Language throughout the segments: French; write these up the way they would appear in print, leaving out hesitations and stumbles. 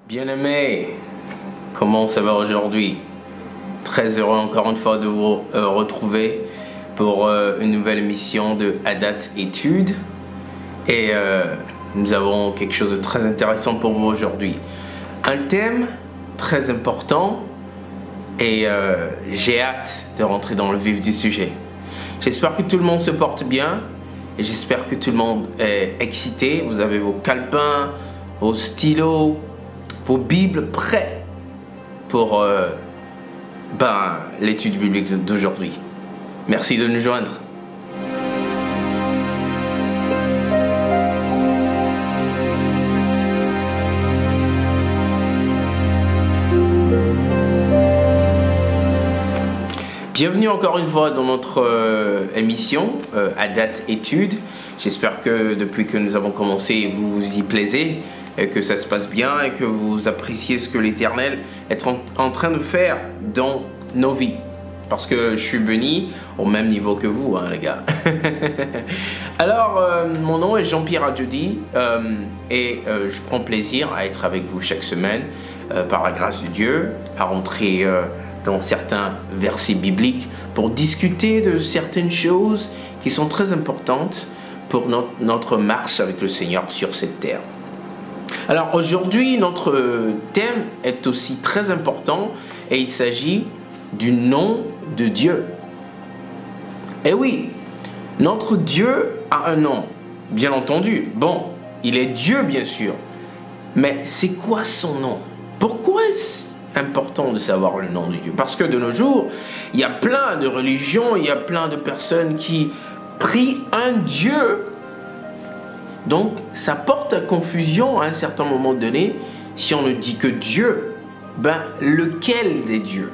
Bien-aimés, comment ça va aujourd'hui? Très heureux encore une fois de vous retrouver pour une nouvelle émission de Adat Études. Et nous avons quelque chose de très intéressant pour vous aujourd'hui. Un thème très important et j'ai hâte de rentrer dans le vif du sujet. J'espère que tout le monde se porte bien et j'espère que tout le monde est excité. Vous avez vos calepins, vos stylos, vos Bibles prêts pour l'étude biblique d'aujourd'hui. Merci de nous joindre. Bienvenue encore une fois dans notre émission Adat Études. J'espère que depuis que nous avons commencé, vous vous y plaisez, et que ça se passe bien et que vous appréciez ce que l'Éternel est en train de faire dans nos vies. Parce que je suis béni au même niveau que vous, hein, les gars. Alors, mon nom est Jean-Pierre Adjodi et je prends plaisir à être avec vous chaque semaine par la grâce de Dieu, à rentrer dans certains versets bibliques pour discuter de certaines choses qui sont très importantes pour notre marche avec le Seigneur sur cette terre. Alors aujourd'hui, notre thème est aussi très important et il s'agit du nom de Dieu. Eh oui, notre Dieu a un nom, bien entendu. Bon, il est Dieu bien sûr, mais c'est quoi son nom? Pourquoi est-ce important de savoir le nom de Dieu? Parce que de nos jours, il y a plein de religions, il y a plein de personnes qui prient un Dieu. Donc, ça porte à confusion à un certain moment donné si on ne dit que Dieu. Lequel des dieux?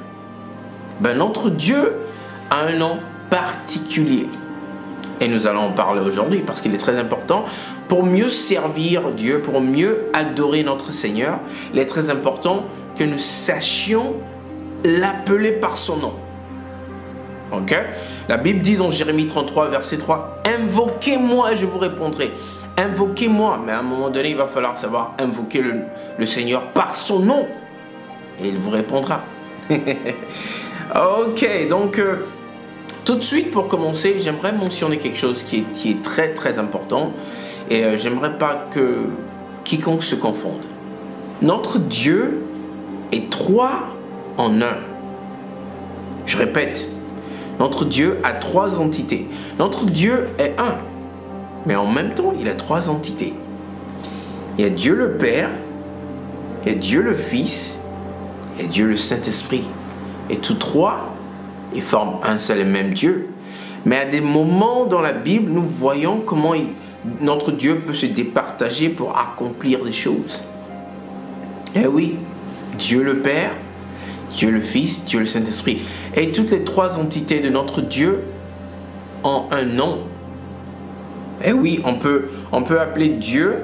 Notre Dieu a un nom particulier. Et nous allons en parler aujourd'hui parce qu'il est très important. Pour mieux servir Dieu, pour mieux adorer notre Seigneur, il est très important que nous sachions l'appeler par son nom. Ok? La Bible dit dans Jérémie 33, verset 3, « Invoquez-moi et je vous répondrai. » Invoquez-moi, mais à un moment donné, il va falloir savoir invoquer le Seigneur par son nom. Et il vous répondra. Ok, donc tout de suite pour commencer, j'aimerais mentionner quelque chose qui est très très important. Et j'aimerais pas que quiconque se confonde. Notre Dieu est trois en un. Je répète, notre Dieu a trois entités. Notre Dieu est un. Mais en même temps, il a trois entités. Il y a Dieu le Père, il y a Dieu le Fils, et Dieu le Saint-Esprit. Et tous trois, ils forment un seul et même Dieu. Mais à des moments dans la Bible, nous voyons comment notre Dieu peut se départager pour accomplir des choses. Eh oui, Dieu le Père, Dieu le Fils, Dieu le Saint-Esprit. Et toutes les trois entités de notre Dieu ont un nom. Eh oui, on peut appeler Dieu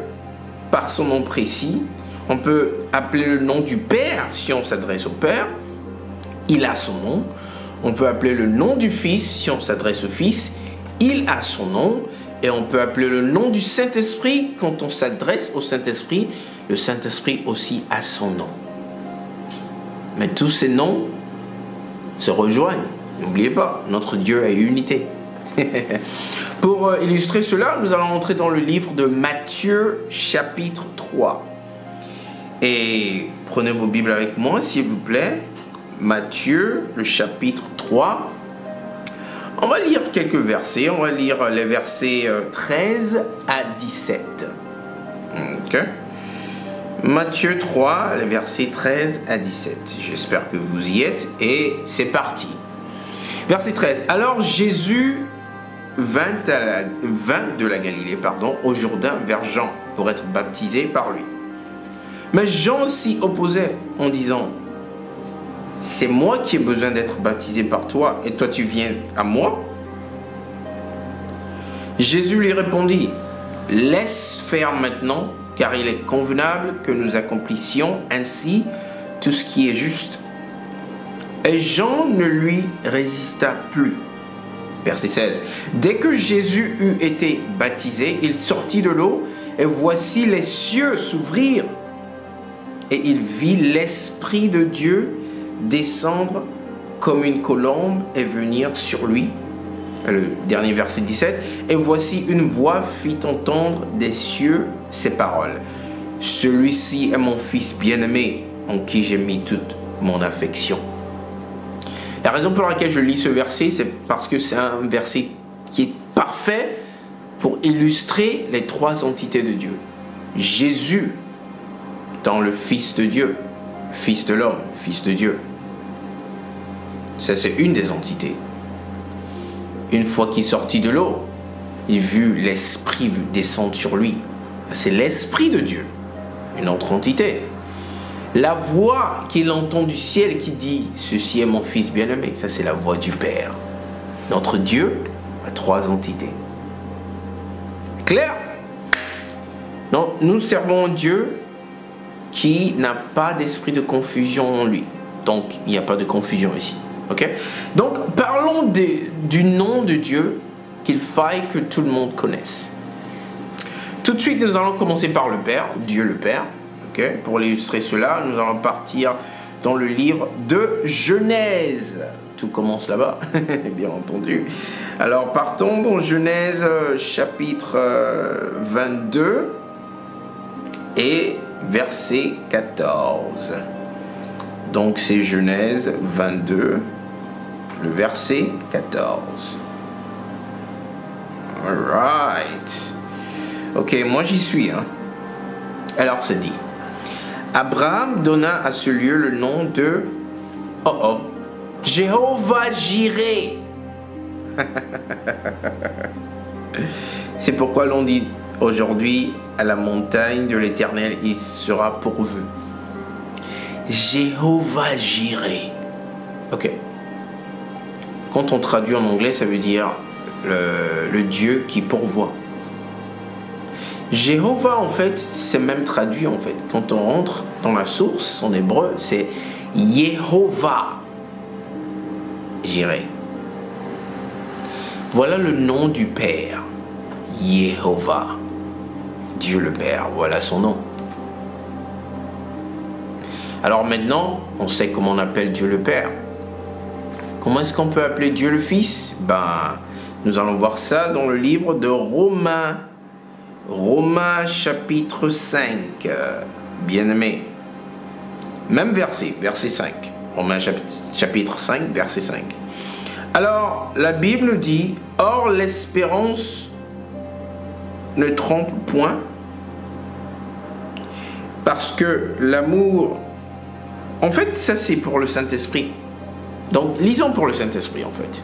par son nom précis. On peut appeler le nom du Père si on s'adresse au Père. Il a son nom. On peut appeler le nom du Fils si on s'adresse au Fils. Il a son nom. Et on peut appeler le nom du Saint-Esprit quand on s'adresse au Saint-Esprit. Le Saint-Esprit aussi a son nom. Mais tous ces noms se rejoignent. N'oubliez pas, notre Dieu est unité. Pour illustrer cela, nous allons entrer dans le livre de Matthieu, chapitre 3. Et prenez vos Bibles avec moi, s'il vous plaît. Matthieu, le chapitre 3. On va lire quelques versets. On va lire les versets 13 à 17. Ok. Matthieu 3, les versets 13 à 17. J'espère que vous y êtes. Et c'est parti. Verset 13. Alors Jésus vint de la Galilée, au Jourdain vers Jean pour être baptisé par lui. Mais Jean s'y opposait en disant, « C'est moi qui ai besoin d'être baptisé par toi et toi tu viens à moi ?» Jésus lui répondit, « Laisse faire maintenant, car il est convenable que nous accomplissions ainsi tout ce qui est juste. » Et Jean ne lui résista plus. Verset 16. Dès que Jésus eut été baptisé, il sortit de l'eau et voici les cieux s'ouvrirent. et il vit l'Esprit de Dieu descendre comme une colombe et venir sur lui. Le dernier verset 17. Et voici une voix fit entendre des cieux ces paroles. Celui-ci est mon fils bien-aimé, en qui j'ai mis toute mon affection. La raison pour laquelle je lis ce verset, c'est parce que c'est un verset qui est parfait pour illustrer les trois entités de Dieu. Jésus, dans le Fils de Dieu, Fils de l'homme, Fils de Dieu. Ça, c'est une des entités. Une fois qu'il est sorti de l'eau, il vit l'Esprit descendre sur lui. C'est l'Esprit de Dieu, une autre entité. La voix qu'il entend du ciel qui dit « Ceci est mon Fils bien-aimé », ça c'est la voix du Père. Notre Dieu a trois entités. Clair? Donc, nous servons un Dieu qui n'a pas d'esprit de confusion en lui. Donc, il n'y a pas de confusion ici. Okay? Donc, parlons du nom de Dieu qu'il faille que tout le monde connaisse. Tout de suite, nous allons commencer par le Père, Dieu le Père. Okay? Pour illustrer cela, nous allons partir dans le livre de Genèse. Tout commence là-bas, bien entendu. Alors, partons dans Genèse chapitre 22 et verset 14. Donc, c'est Genèse 22, le verset 14. All right. Ok, moi j'y suis. Hein. Alors, c'est dit. Abraham donna à ce lieu le nom de Jéhovah Jireh. C'est pourquoi l'on dit aujourd'hui à la montagne de l'Éternel, il sera pourvu. Jéhovah Jireh. Ok. Quand on traduit en anglais, ça veut dire le Dieu qui pourvoit. Jéhovah, en fait, c'est même traduit, en fait. Quand on rentre dans la source, en hébreu, c'est Yehovah Jireh. Voilà le nom du Père. Yehovah. Dieu le Père, voilà son nom. Alors maintenant, on sait comment on appelle Dieu le Père. Comment est-ce qu'on peut appeler Dieu le Fils? Nous allons voir ça dans le livre de Romains. Romains chapitre 5. Bien-aimé. Même verset, verset 5. Romains chapitre 5, verset 5. Alors, la Bible dit, « Or l'espérance ne trompe point, parce que l'amour... » En fait, ça c'est pour le Saint-Esprit. Donc, lisons pour le Saint-Esprit, en fait.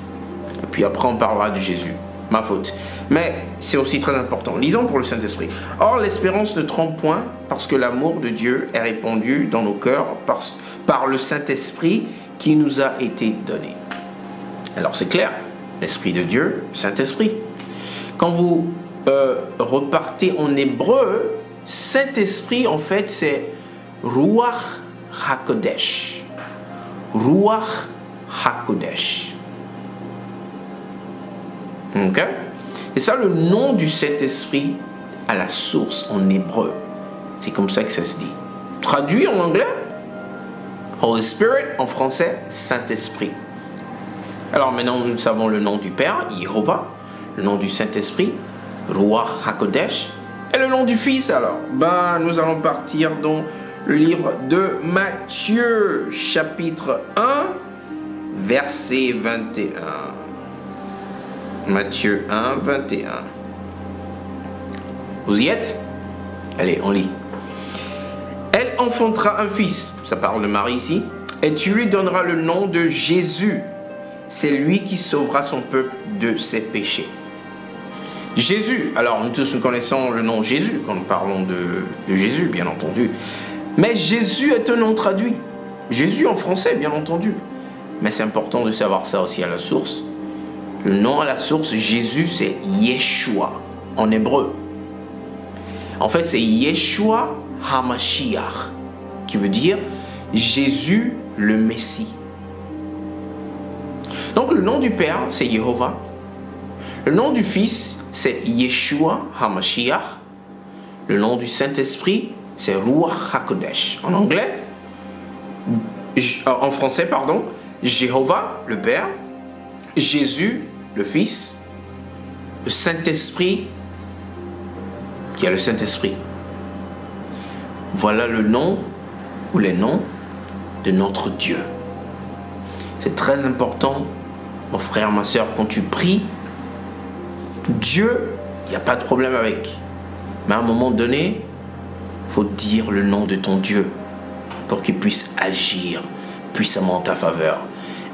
Et puis après, on parlera de Jésus. Ma faute. Mais c'est aussi très important. Lisons pour le Saint-Esprit. « Or, l'espérance ne trompe point, parce que l'amour de Dieu est répandu dans nos cœurs par le Saint-Esprit qui nous a été donné. » Alors, c'est clair. L'Esprit de Dieu, Saint-Esprit. Quand vous repartez en hébreu, Saint-Esprit, en fait, c'est Ruach HaKodesh. Ruach HaKodesh. Ok? Et ça, le nom du Saint-Esprit à la source en hébreu. C'est comme ça que ça se dit. Traduit en anglais, Holy Spirit, en français, Saint-Esprit. Alors maintenant, nous savons le nom du Père, Yehovah, le nom du Saint-Esprit, Ruach HaKodesh, et le nom du Fils, alors. Nous allons partir dans le livre de Matthieu, chapitre 1, verset 21. Matthieu 1, 21. Vous y êtes? Allez, on lit. Elle enfantera un fils, ça parle de Marie ici, et tu lui donneras le nom de Jésus. C'est lui qui sauvera son peuple de ses péchés. Jésus, alors nous tous nous connaissons le nom Jésus quand nous parlons de Jésus, bien entendu. Mais Jésus est un nom traduit. Jésus en français, bien entendu. Mais c'est important de savoir ça aussi à la source. Le nom à la source, Jésus, c'est Yeshua en hébreu. En fait, c'est Yeshua HaMashiach, qui veut dire Jésus le Messie. Donc le nom du Père, c'est Yehovah. Le nom du Fils, c'est Yeshua HaMashiach. Le nom du Saint-Esprit, c'est Ruach HaKodesh. En anglais, en français, pardon, Jéhovah, le Père, Jésus, le Fils, le Saint-Esprit, qui a le Saint-Esprit. Voilà le nom ou les noms de notre Dieu. C'est très important, mon frère, ma soeur, quand tu pries, Dieu, il n'y a pas de problème avec. Mais à un moment donné, il faut dire le nom de ton Dieu pour qu'il puisse agir puissamment en ta faveur.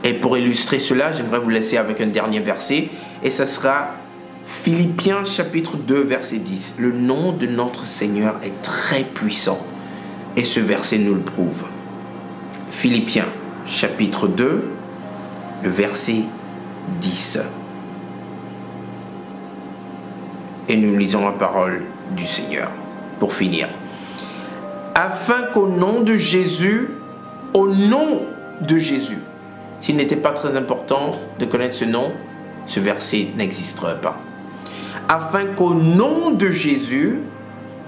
Et pour illustrer cela, j'aimerais vous laisser avec un dernier verset. Et ce sera Philippiens chapitre 2, verset 10. Le nom de notre Seigneur est très puissant. Et ce verset nous le prouve. Philippiens chapitre 2, le verset 10. Et nous lisons la parole du Seigneur pour finir. Afin qu'au nom de Jésus, s'il n'était pas très important de connaître ce nom, ce verset n'existerait pas. Afin qu'au nom de Jésus,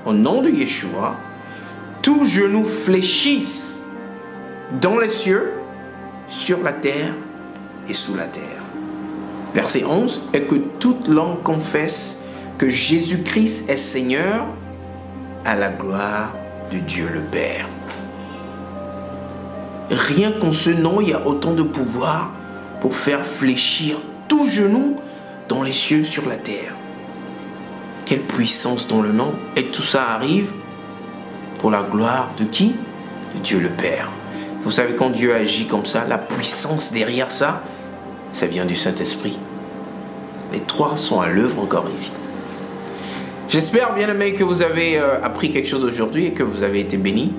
au nom de Yeshua, tout genou fléchisse dans les cieux, sur la terre et sous la terre. Verset 11, et que toute langue confesse que Jésus-Christ est Seigneur, à la gloire de Dieu le Père. Rien qu'en ce nom, il y a autant de pouvoir pour faire fléchir tout genou dans les cieux, sur la terre. Quelle puissance dans le nom. Et tout ça arrive pour la gloire de qui? De Dieu le Père. Vous savez, quand Dieu agit comme ça, la puissance derrière ça, ça vient du Saint-Esprit. Les trois sont à l'œuvre encore ici. J'espère, bien aimé, que vous avez appris quelque chose aujourd'hui et que vous avez été bénis.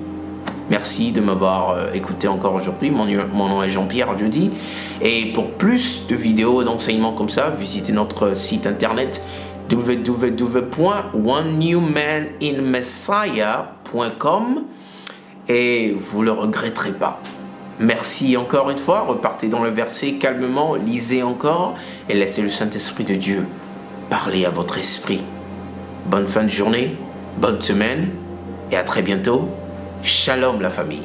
Merci de m'avoir écouté encore aujourd'hui. Mon nom est Jean-Pierre Jeudi. Et pour plus de vidéos d'enseignements comme ça, visitez notre site internet www.onenewmaninmessiah.com et vous ne le regretterez pas. Merci encore une fois. Repartez dans le verset calmement, lisez encore et laissez le Saint-Esprit de Dieu parler à votre esprit. Bonne fin de journée, bonne semaine et à très bientôt. Shalom la famille.